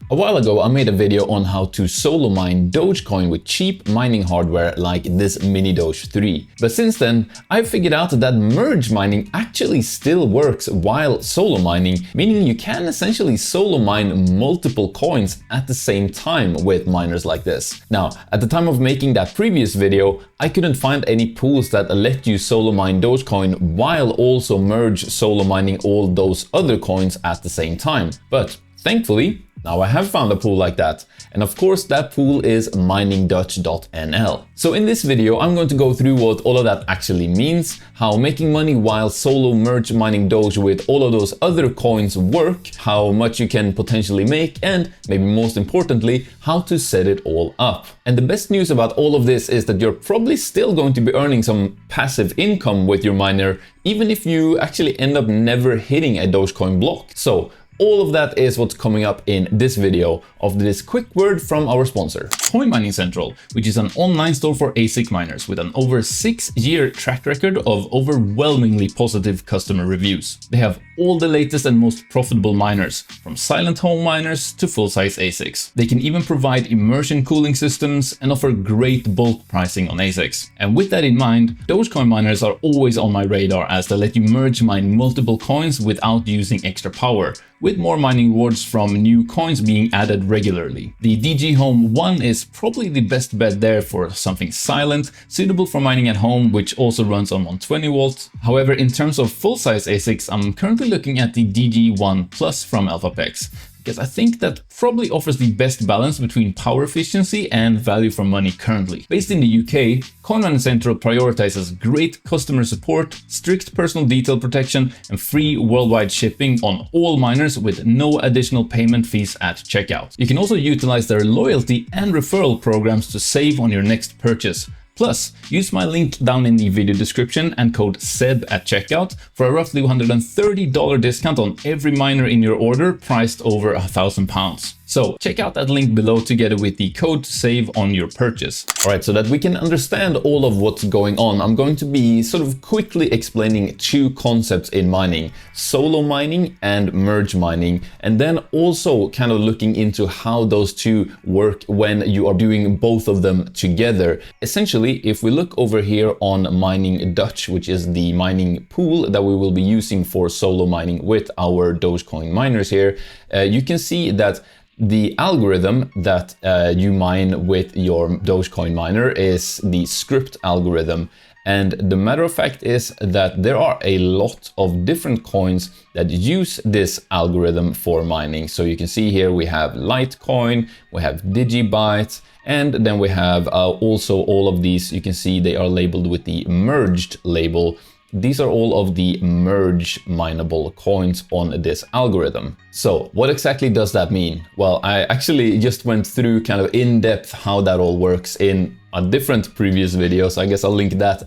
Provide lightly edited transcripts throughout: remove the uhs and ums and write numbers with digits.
A while ago, I made a video on how to solo mine Dogecoin with cheap mining hardware like this mini Doge 3. But since then, I've figured out that merge mining actually still works while solo mining, meaning you can essentially solo mine multiple coins at the same time with miners like this. Now, at the time of making that previous video, I couldn't find any pools that let you solo mine Dogecoin while also merge solo mining all those other coins at the same time. But thankfully, now I have found a pool like that. And of course, that pool is miningdutch.nl. So in this video, I'm going to go through what all of that actually means, how making money while solo merge mining Doge with all of those other coins work, how much you can potentially make, and maybe most importantly, how to set it all up. And the best news about all of this is that you're probably still going to be earning some passive income with your miner, even if you actually end up never hitting a Dogecoin block. So all of that is what's coming up in this video. After this quick word from our sponsor, Coin Mining Central, which is an online store for ASIC miners with an over 6-year track record of overwhelmingly positive customer reviews. They have all the latest and most profitable miners, from silent home miners to full-size ASICs. They can even provide immersion cooling systems and offer great bulk pricing on ASICs. And with that in mind, Dogecoin miners are always on my radar as they let you merge mine multiple coins without using extra power, with more mining rewards from new coins being added regularly. The DG Home 1 is probably the best bet there for something silent, suitable for mining at home, which also runs on 120 volts. However, in terms of full-size ASICs, I'm currently looking at the DG1 Plus from 𝗤𝗡𝗥𝗧𝗢𝗢, because I think that probably offers the best balance between power efficiency and value for money currently. Based in the UK, Coin Mining Central prioritizes great customer support, strict personal detail protection, and free worldwide shipping on all miners with no additional payment fees at checkout. You can also utilize their loyalty and referral programs to save on your next purchase. Plus, use my link down in the video description and code 𝗧 at checkout for a roughly $130 discount on every miner in your order priced over £1,000. So check out that link below together with the code to save on your purchase. All right, so that we can understand all of what's going on, I'm going to be sort of quickly explaining two concepts in mining: solo mining and merge mining, and then also kind of looking into how those two work when you are doing both of them together. Essentially, if we look over here on Mining Dutch, which is the mining pool that we will be using for solo mining with our Dogecoin miners here, you can see that the algorithm that you mine with your Dogecoin miner is the Scrypt algorithm. And the matter of fact is that there are a lot of different coins that use this algorithm for mining. So you can see here we have Litecoin, we have Digibyte, and then we have also all of these. You can see they are labeled with the merged label. These are all of the merge mineable coins on this algorithm. So what exactly does that mean? Well, I actually just went through kind of in depth how that all works in a different previous video. So I guess I'll link that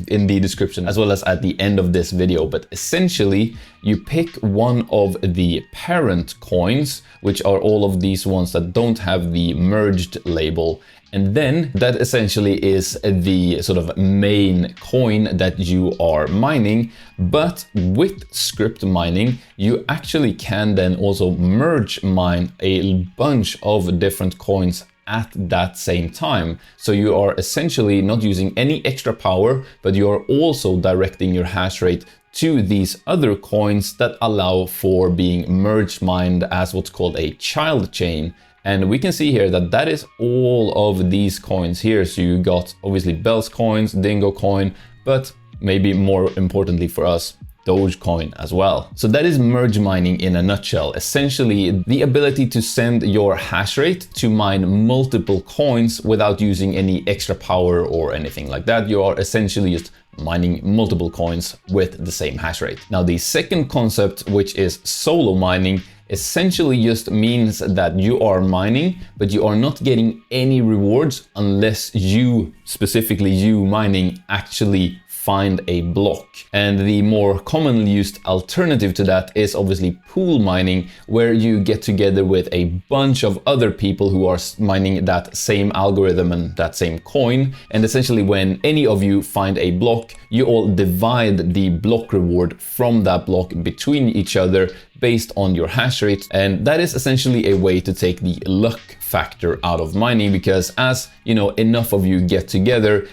in the description as well as at the end of this video. But essentially, you pick one of the parent coins, which are all of these ones that don't have the merged label. And then that essentially is the sort of main coin that you are mining. But with Scrypt mining, you actually can then also merge mine a bunch of different coins at that same time. So you are essentially not using any extra power, but you are also directing your hash rate to these other coins that allow for being merge mined as what's called a child chain. And we can see here that that is all of these coins here. So you got obviously Bells coins, Dingo coin, but maybe more importantly for us, Dogecoin as well. So that is merge mining in a nutshell. Essentially, the ability to send your hash rate to mine multiple coins without using any extra power or anything like that. You are essentially just mining multiple coins with the same hash rate. Now, the second concept, which is solo mining, essentially just means that you are mining, but you are not getting any rewards unless you, specifically you mining, actually find a block. And the more commonly used alternative to that is obviously pool mining, where you get together with a bunch of other people who are mining that same algorithm and that same coin. And essentially when any of you find a block, you all divide the block reward from that block between each other, based on your hash rate. And that is essentially a way to take the luck factor out of mining, because as enough of you get together,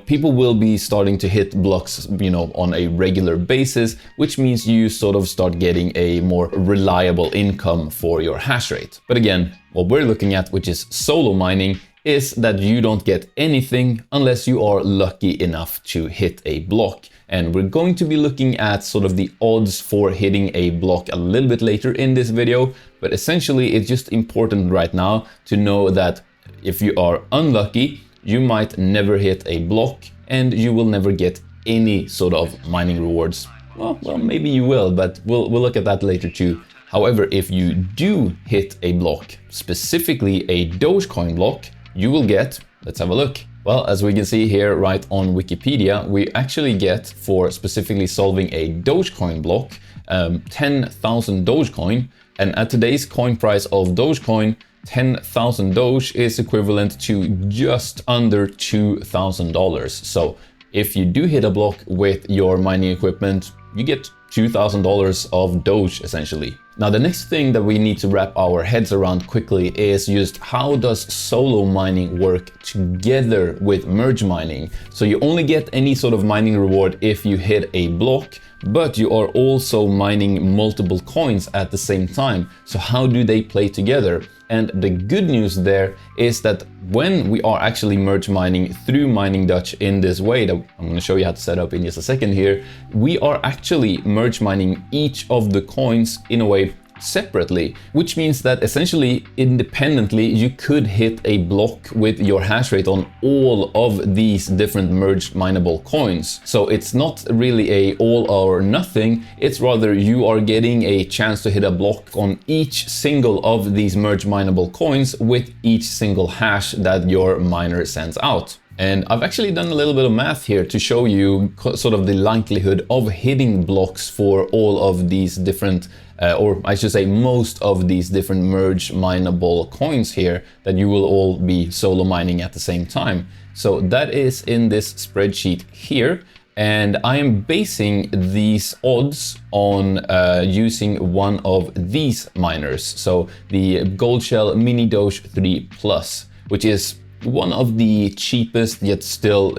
people will be starting to hit blocks on a regular basis, which means you sort of start getting a more reliable income for your hash rate. But again, what we're looking at, which is solo mining, is that you don't get anything unless you are lucky enough to hit a block. And we're going to be looking at sort of the odds for hitting a block a little bit later in this video. But essentially, it's just important right now to know that if you are unlucky, you might never hit a block and you will never get any sort of mining rewards. Well, maybe you will, but we'll look at that later too. However, if you do hit a block, specifically a Dogecoin block, you will get, let's have a look. Well, as we can see here right on Wikipedia, we actually get, for specifically solving a Dogecoin block, 10,000 Dogecoin. And at today's coin price of Dogecoin, 10,000 Doge is equivalent to just under $2,000. So if you do hit a block with your mining equipment, you get $2,000 of Doge essentially. Now, the next thing that we need to wrap our heads around quickly is just how does solo mining work together with merge mining? So you only get any sort of mining reward if you hit a block, but you are also mining multiple coins at the same time. So how do they play together? And the good news there is that when we are actually merge mining through Mining Dutch in this way, that I'm going to show you how to set up in just a second here, we are actually merge mining each of the coins in a way separately, which means that essentially independently you could hit a block with your hash rate on all of these different merged mineable coins. So it's not really a all or nothing, it's rather you are getting a chance to hit a block on each single of these merged mineable coins with each single hash that your miner sends out. And I've actually done a little bit of math here to show you sort of the likelihood of hitting blocks for all of these different, or I should say most of these different merge mineable coins here that you will all be solo mining at the same time. So that is in this spreadsheet here. And I am basing these odds on using one of these miners. So the Goldshell Mini Doge 3 Plus, which is one of the cheapest yet still,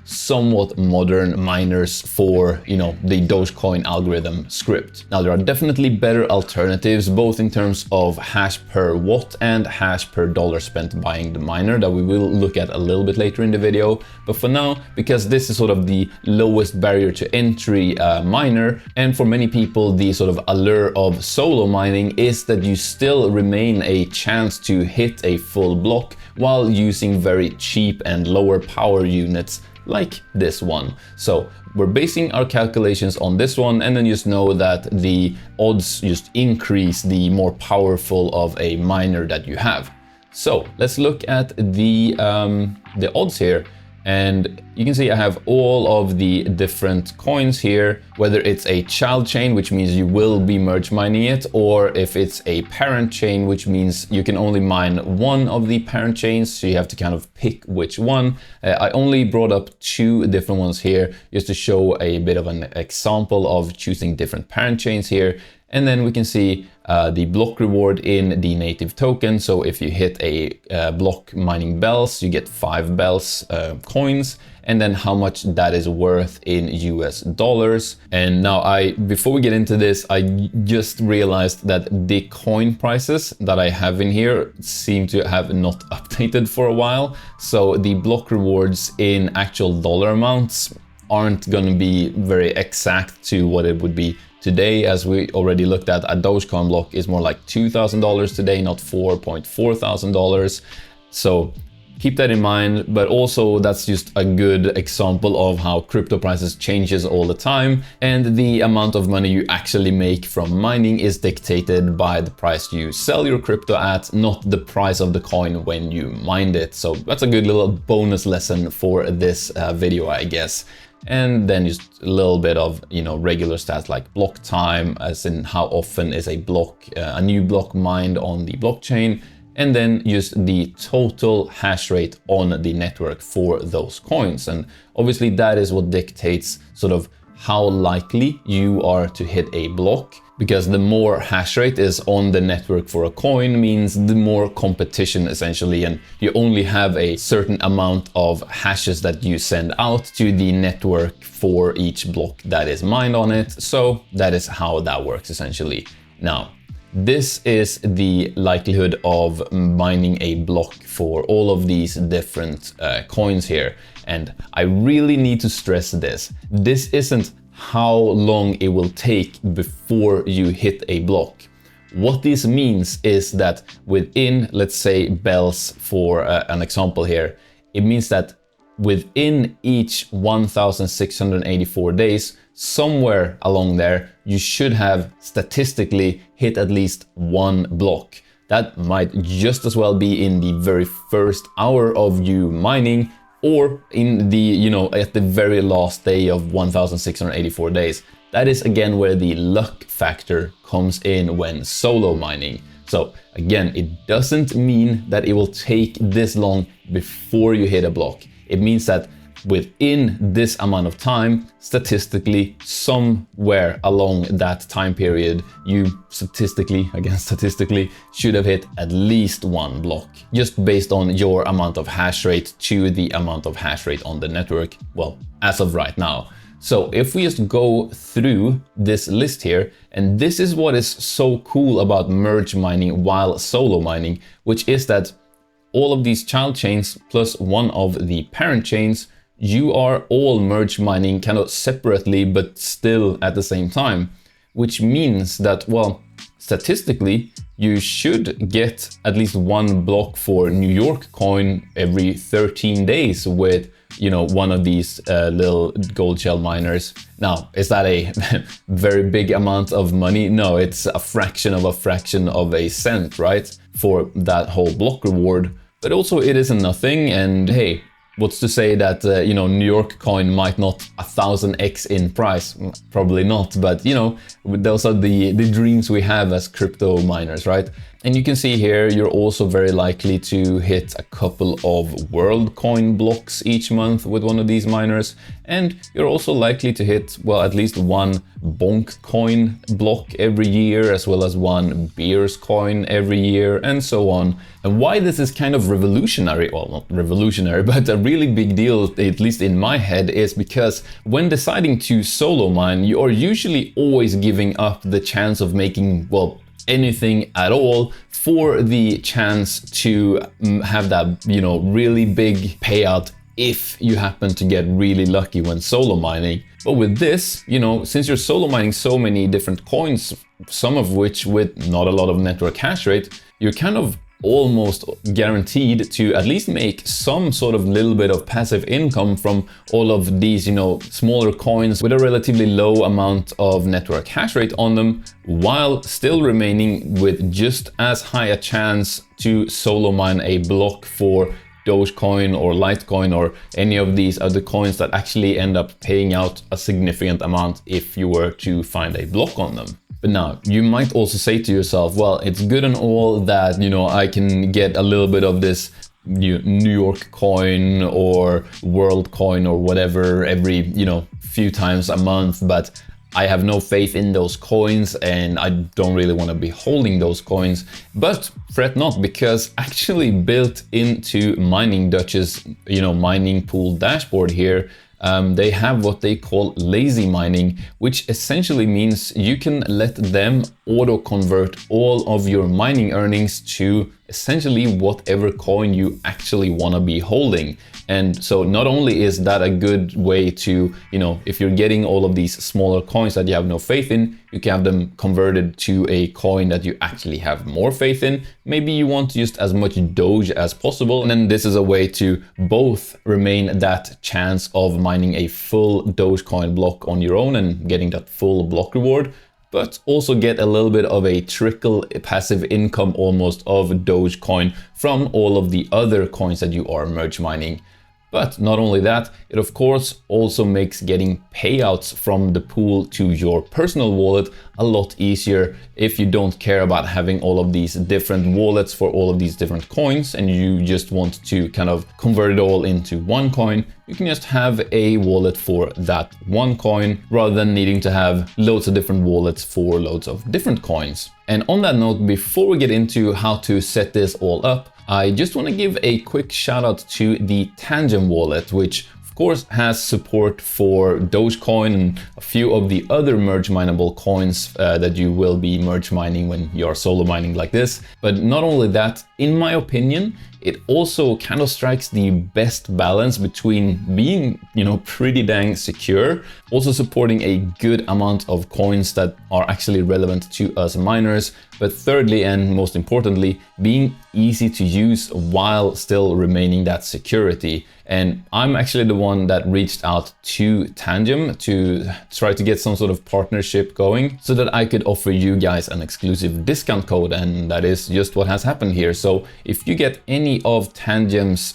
somewhat modern miners for, the Dogecoin algorithm Scrypt. Now, there are definitely better alternatives, both in terms of hash per watt and hash per dollar spent buying the miner, that we will look at a little bit later in the video. But for now, because this is sort of the lowest barrier to entry miner, and for many people, the sort of allure of solo mining is that you still remain a chance to hit a full block while using very cheap and lower power units like this one. So we're basing our calculations on this one, and then just know that the odds just increase the more powerful of a miner that you have. So let's look at the odds here. And you can see I have all of the different coins here, whether it's a child chain, which means you will be merge mining it, or if it's a parent chain, which means you can only mine one of the parent chains, so you have to kind of pick which one. I only brought up two different ones here just to show a bit of an example of choosing different parent chains here. And then we can see the block reward in the native token. So if you hit a block mining bells, you get 5 bells coins, and then how much that is worth in US dollars. And now before we get into this, I just realized that the coin prices that I have in here seem to have not updated for a while. So the block rewards in actual dollar amounts aren't going to be very exact to what it would be today. As we already looked at, a Dogecoin block is more like $2,000 today, not $4,400. So keep that in mind, but also that's just a good example of how crypto prices changes all the time, and the amount of money you actually make from mining is dictated by the price you sell your crypto at, not the price of the coin when you mined it. So that's a good little bonus lesson for this video, I guess. And then just a little bit of, regular stats like block time, as in how often is a new block mined on the blockchain, and then just the total hash rate on the network for those coins. And obviously that is what dictates sort of how likely you are to hit a block. because the more hash rate is on the network for a coin means the more competition essentially, and you only have a certain amount of hashes that you send out to the network for each block that is mined on it. So that is how that works essentially. Now, this is the likelihood of mining a block for all of these different coins here. And I really need to stress this. This isn't how long it will take before you hit a block. What this means is that within, let's say, bells for an example here, it means that within each 1684 days, somewhere along there, you should have statistically hit at least one block. That might just as well be in the very first hour of you mining, or in the, at the very last day of 1684 days. That is again where the luck factor comes in when solo mining. So again, it doesn't mean that it will take this long before you hit a block. It means that within this amount of time, statistically, somewhere along that time period, you statistically should have hit at least one block, just based on your amount of hash rate to the amount of hash rate on the network, well, as of right now. So if we just go through this list here, and this is what is so cool about merge mining while solo mining, which is that all of these child chains plus one of the parent chains, you are all merge mining kind of separately, but still at the same time, which means that, well, statistically, you should get at least one block for New York coin every 13 days with, one of these little gold shell miners. Now, is that a very big amount of money? No, it's a fraction of a cent, right? For that whole block reward. But also it isn't nothing, and hey, what's to say that, New York coin might not 1000x in price? Probably not, but, those are the dreams we have as crypto miners, right? And you can see here, you're also very likely to hit a couple of world coin blocks each month with one of these miners. And you're also likely to hit, well, at least one bonk coin block every year, as well as one beers coin every year, and so on. And why this is kind of revolutionary, well, not revolutionary, but a really big deal, at least in my head, is because when deciding to solo mine, you are usually always giving up the chance of making, well, anything at all for the chance to have that, really big payout if you happen to get really lucky when solo mining. But with this, since you're solo mining so many different coins, some of which with not a lot of network hash rate, you're kind of almost guaranteed to at least make some sort of little bit of passive income from all of these, smaller coins with a relatively low amount of network hash rate on them, while still remaining with just as high a chance to solo mine a block for Dogecoin or Litecoin or any of these other coins that actually end up paying out a significant amount if you were to find a block on them. But now, you might also say to yourself, well, it's good and all that, I can get a little bit of this New York coin or world coin or whatever every, few times a month, but I have no faith in those coins and I don't really want to be holding those coins. But fret not, because actually built into Mining Dutch's, mining pool dashboard here, they have what they call lazy mining, which essentially means you can let them auto convert all of your mining earnings to essentially whatever coin you actually want to be holding. And so not only is that a good way to, if you're getting all of these smaller coins that you have no faith in, you can have them converted to a coin that you actually have more faith in. Maybe you want just as much Doge as possible. And then this is a way to both remain that chance of mining a full Dogecoin block on your own and getting that full block reward, but also get a little bit of a trickle passive income almost of Dogecoin from all of the other coins that you are merge mining. But not only that, it of course also makes getting payouts from the pool to your personal wallet a lot easier if you don't care about having all of these different wallets for all of these different coins and you just want to kind of convert it all into one coin. You can just have a wallet for that one coin rather than needing to have loads of different wallets for loads of different coins. And on that note, before we get into how to set this all up, I just want to give a quick shout out to the Tangem wallet, which of course has support for Dogecoin and a few of the other merge mineable coins that you will be merge mining when you're solo mining like this. But not only that, in my opinion, it also kind of strikes the best balance between being, pretty dang secure, also supporting a good amount of coins that are actually relevant to us miners, but thirdly and most importantly, being easy to use while still remaining that security. And I'm actually the one that reached out to Tangem to try to get some sort of partnership going so that I could offer you guys an exclusive discount code, and that is just what has happened here. So if you get any of Tangem's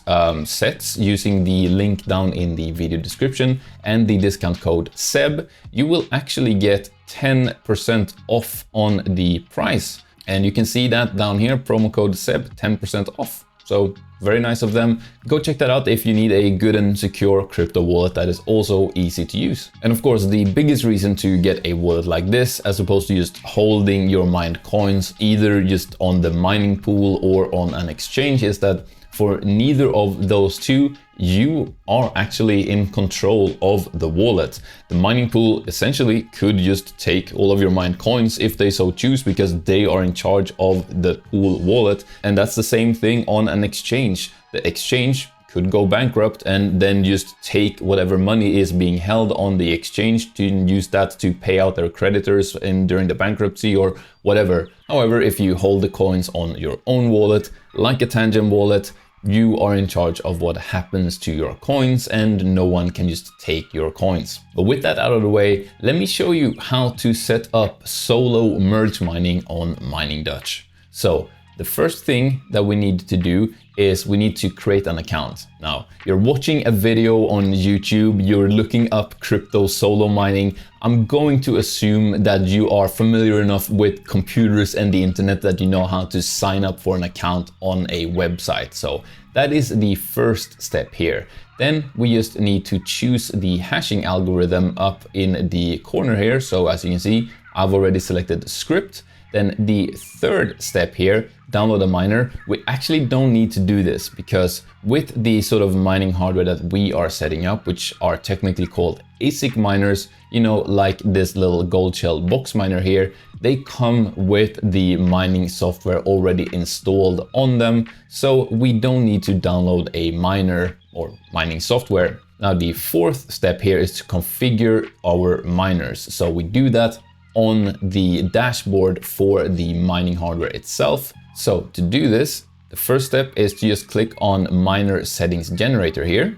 sets using the link down in the video description and the discount code 𝗬𝗑, you will actually get 10% off on the price. And you can see that down here, promo code 𝗬𝗑, 10% off. So very nice of them. Go check that out if you need a good and secure crypto wallet that is also easy to use. And of course, the biggest reason to get a wallet like this, as opposed to just holding your mined coins, either just on the mining pool or on an exchange, is that for neither of those two, you are actually in control of the wallet. The mining pool essentially could just take all of your mined coins if they so choose, because they are in charge of the pool wallet. And that's the same thing on an exchange. The exchange could go bankrupt and then just take whatever money is being held on the exchange to use that to pay out their creditors during the bankruptcy or whatever. However, if you hold the coins on your own wallet, like a Tangem wallet, you are in charge of what happens to your coins and no one can just take your coins. But with that out of the way, let me show you how to set up solo merge mining on Mining Dutch. So the first thing that we need to do is we need to create an account. Now, you're watching a video on YouTube, you're looking up crypto solo mining. I'm going to assume that you are familiar enough with computers and the internet that you know how to sign up for an account on a website. So that is the first step here. Then we just need to choose the hashing algorithm up in the corner here. So as you can see, I've already selected Scrypt. Then the third step here, download a miner. We actually don't need to do this because with the sort of mining hardware that we are setting up, which are technically called ASIC miners, like this little gold shell box miner here, they come with the mining software already installed on them. So we don't need to download a miner or mining software. Now, the fourth step here is to configure our miners. So we do that on the dashboard for the mining hardware itself. So to do this, the first step is to just click on miner settings generator here.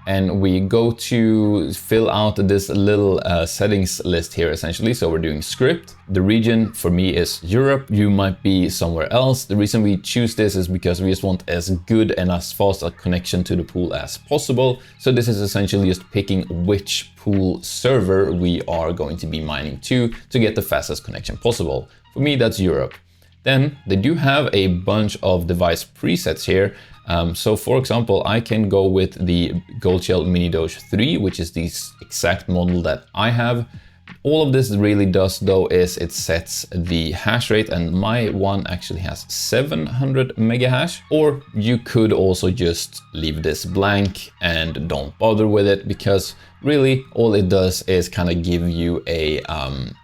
And we go to fill out this little settings list here essentially. So we're doing Scrypt. The region for me is Europe. You might be somewhere else. The reason we choose this is because we just want as good and as fast a connection to the pool as possible. So this is essentially just picking which pool server we are going to be mining to get the fastest connection possible. For me, that's Europe. Then they do have a bunch of device presets here. So for example, I can go with the Gold Shell Mini Doge 3, which is the exact model that I have. All of this really does though is it sets the hash rate, and my one actually has 700 mega hash. Or you could also just leave this blank and don't bother with it, because really all it does is kind of give you a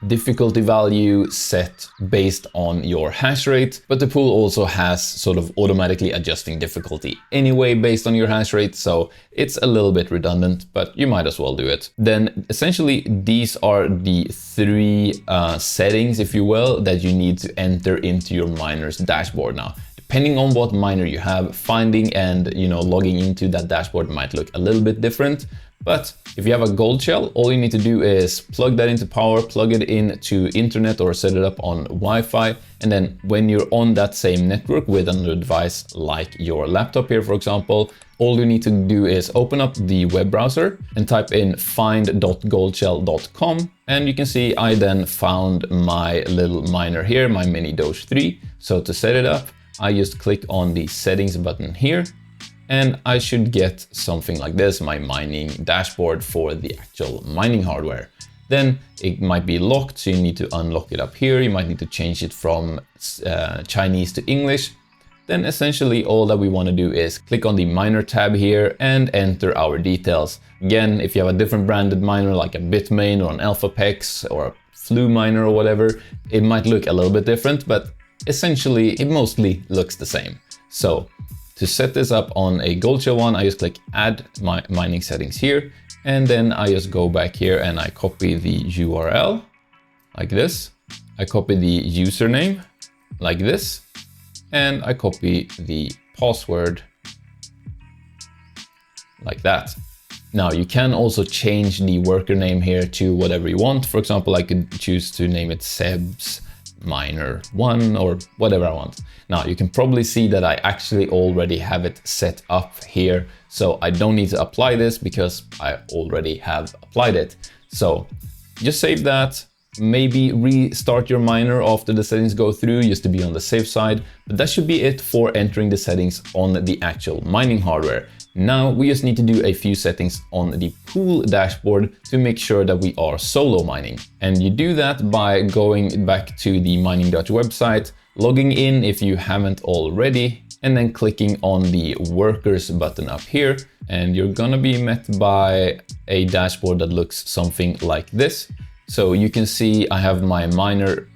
difficulty value set based on your hash rate. But the pool also has sort of automatically adjusting difficulty anyway based on your hash rate. So it's a little bit redundant, but you might as well do it. Then essentially these are the three settings, if you will, that you need to enter into your miner's dashboard. Now, depending on what miner you have, finding and logging into that dashboard might look a little bit different. But if you have a gold shell, all you need to do is plug that into power, plug it into internet or set it up on Wi-Fi. And then when you're on that same network with another device like your laptop here, for example, all you need to do is open up the web browser and type in find.goldshell.com. And you can see I then found my little miner here, my mini Doge 3. So to set it up, I just click on the settings button here. And I should get something like this, my mining dashboard for the actual mining hardware. Then it might be locked, so you need to unlock it up here. You might need to change it from Chinese to English. Then essentially all that we want to do is click on the miner tab here and enter our details. Again, if you have a different branded miner like a Bitmain or an 𝗤𝗡𝗥𝗧𝗦 or a Flu miner or whatever, it might look a little bit different, but essentially it mostly looks the same. So to set this up on a gold shell one, I just click add my mining settings here. And then I just go back here and I copy the URL like this. I copy the username like this. And I copy the password like that. Now you can also change the worker name here to whatever you want. For example, I could choose to name it 𝗬𝗢𝗜𝗎𝗍𝗎1 or whatever I want. Now you can probably see that I actually already have it set up here. So I don't need to apply this because I already have applied it. So just save that. Maybe restart your miner after the settings go through just to be on the safe side. But that should be it for entering the settings on the actual mining hardware. Now we just need to do a few settings on the pool dashboard to make sure that we are solo mining. And you do that by going back to the Mining Doge website, logging in if you haven't already, and then clicking on the workers button up here. And you're gonna be met by a dashboard that looks something like this. So you can see I have my miner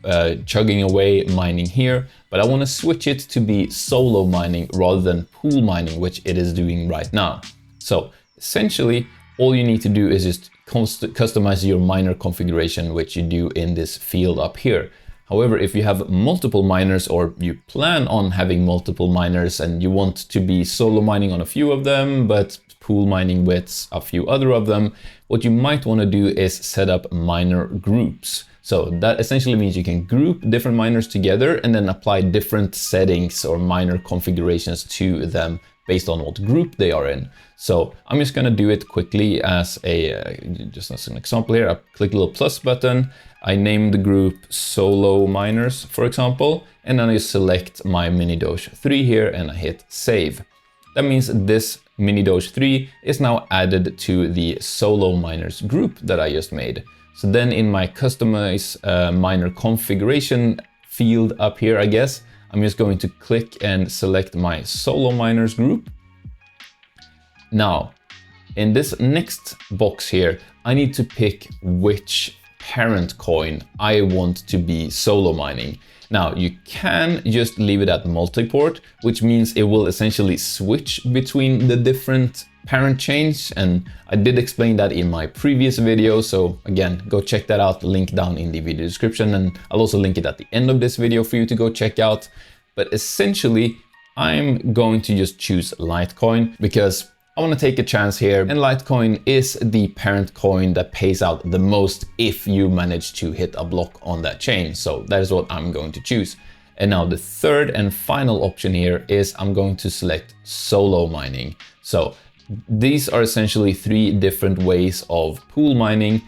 chugging away mining here, but I want to switch it to be solo mining rather than pool mining, which it is doing right now. So essentially, all you need to do is just customize your miner configuration, which you do in this field up here. However, if you have multiple miners or you plan on having multiple miners and you want to be solo mining on a few of them, but pool mining with a few other of them, what you might want to do is set up miner groups. So that essentially means you can group different miners together and then apply different settings or miner configurations to them based on what group they are in. So I'm just going to do it quickly as just as an example here. I click the little plus button. I name the group solo miners, for example, and then I select my mini Doge 3 here and I hit save. That means this mini Doge 3 is now added to the solo miners group that I just made. So then in my customize miner configuration field up here, I guess, I'm just going to click and select my solo miners group. Now, in this next box here, I need to pick which parent coin I want to be solo mining. Now, you can just leave it at multiport, which means it will essentially switch between the different parent chains. And I did explain that in my previous video. So again, go check that out, link down in the video description. And I'll also link it at the end of this video for you to go check out. But essentially, I'm going to just choose Litecoin because I want to take a chance here, and Litecoin is the parent coin that pays out the most if you manage to hit a block on that chain. So that is what I'm going to choose. And now the third and final option here is I'm going to select solo mining. So these are essentially three different ways of pool mining,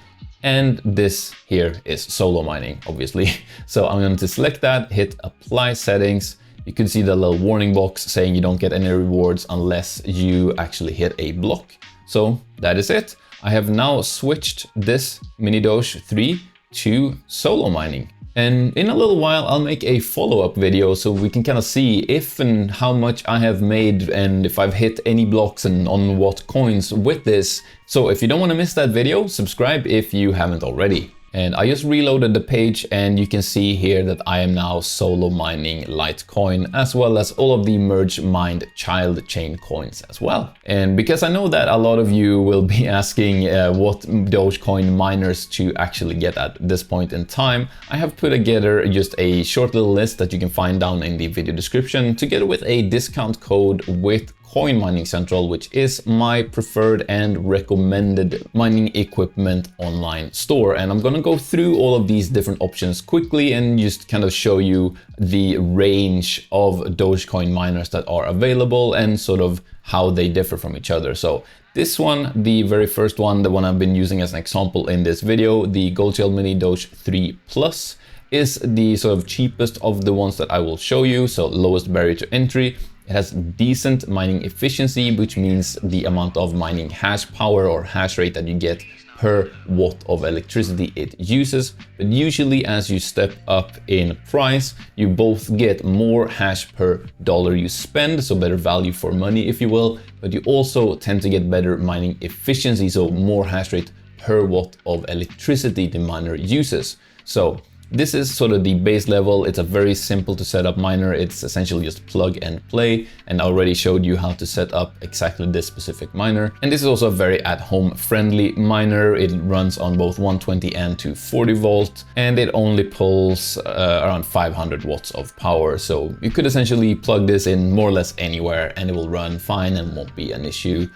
and this here is solo mining, obviously. So I'm going to select that, hit apply settings. You can see the little warning box saying you don't get any rewards unless you actually hit a block. So that is it. I have now switched this mini Doge 3 to solo mining. And in a little while, I'll make a follow-up video so we can kind of see if and how much I have made and if I've hit any blocks and on what coins with this. So if you don't want to miss that video, subscribe if you haven't already. And I just reloaded the page and you can see here that I am now solo mining Litecoin as well as all of the merge mined child chain coins as well. And because I know that a lot of you will be asking what Dogecoin miners to actually get at this point in time, I have put together just a short little list that you can find down in the video description together with a discount code with Coin Mining Central, which is my preferred and recommended mining equipment online store. And I'm gonna go through all of these different options quickly and just kind of show you the range of Dogecoin miners that are available and sort of how they differ from each other. So this one, the very first one, the one I've been using as an example in this video, the Gold Shell Mini Doge 3 Plus, is the sort of cheapest of the ones that I will show you. So lowest barrier to entry. It has decent mining efficiency, which means the amount of mining hash power or hash rate that you get per watt of electricity it uses. But usually as you step up in price, you both get more hash per dollar you spend, so better value for money, if you will, but you also tend to get better mining efficiency, so more hash rate per watt of electricity the miner uses. So this is sort of the base level. It's a very simple to set up miner. It's essentially just plug and play. And I already showed you how to set up exactly this specific miner. And this is also a very at-home friendly miner. It runs on both 120 and 240 volt, and it only pulls around 500 watts of power. So you could essentially plug this in more or less anywhere and it will run fine and won't be an issue.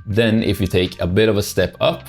Then if you take a bit of a step up,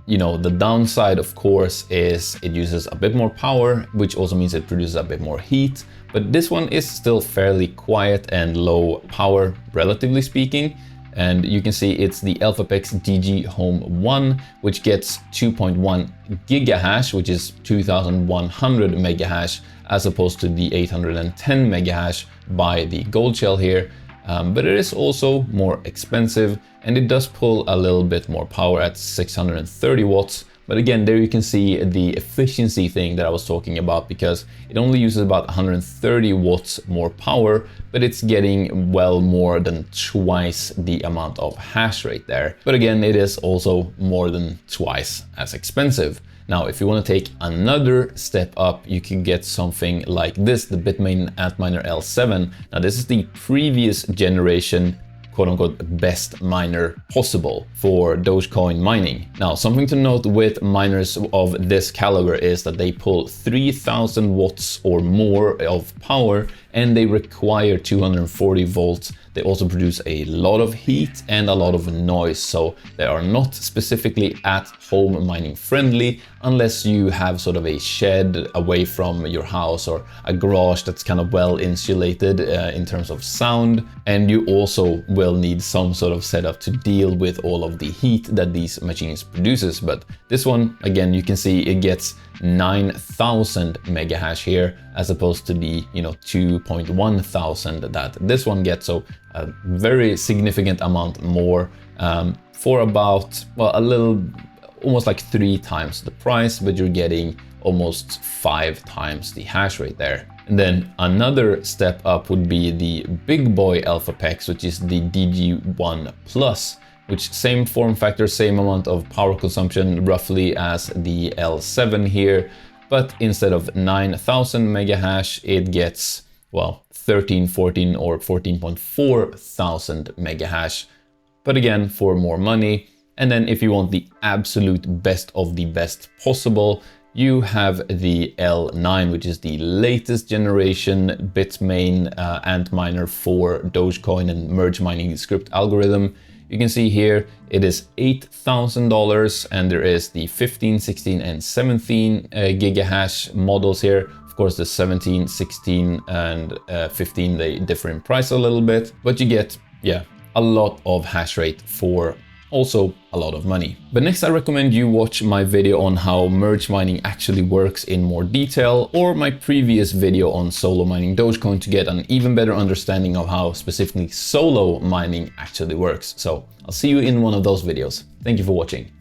you know, the downside, of course, is it uses a bit more power, which also means it produces a bit more heat. But this one is still fairly quiet and low power, relatively speaking. And you can see it's the 𝗤𝗡𝗥𝗧𝗢𝗢 DG Home 1, which gets 2.1 gigahash, which is 2100 megahash, as opposed to the 810 megahash by the Gold Shell here. But it is also more expensive, and it does pull a little bit more power at 630 watts. But again, there you can see the efficiency thing that I was talking about, because it only uses about 130 watts more power, but it's getting well more than twice the amount of hash rate there. But again, it is also more than twice as expensive. Now, if you want to take another step up, you can get something like this, the Bitmain Antminer L7. Now, this is the previous generation, quote unquote, best miner possible for Dogecoin mining. Now, something to note with miners of this caliber is that they pull 3000 watts or more of power, and they require 240 volts. They also produce a lot of heat and a lot of noise, so they are not specifically at home mining friendly unless you have sort of a shed away from your house or a garage that's kind of well insulated in terms of sound. And you also will need some sort of setup to deal with all of the heat that these machines produces. But this one, again, you can see it gets 9000 megahash here, as opposed to the 2.1 thousand that this one gets. So a very significant amount more for about, well, a little, almost like 3 times the price, but you're getting almost 5 times the hash rate there. And then another step up would be the big boy 𝗤𝗡𝗥𝗧𝗢𝗢, which is the DG1 Plus, which same form factor, same amount of power consumption roughly as the L7 here, but instead of 9000 megahash, it gets, well, 13, 14 or 14.4 thousand megahash, but again, for more money. And then if you want the absolute best of the best possible, you have the L9, which is the latest generation Bitmain Antminer for Dogecoin and merge mining Scrypt algorithm. You can see here it is $8,000, and there is the 15, 16 and 17 gigahash models here. Of course, the 17, 16 and 15, they differ in price a little bit, but you get, yeah, a lot of hash rate for also a lot of money. But next, I recommend you watch my video on how merge mining actually works in more detail, or my previous video on solo mining Dogecoin to get an even better understanding of how specifically solo mining actually works. So I'll see you in one of those videos. Thank you for watching.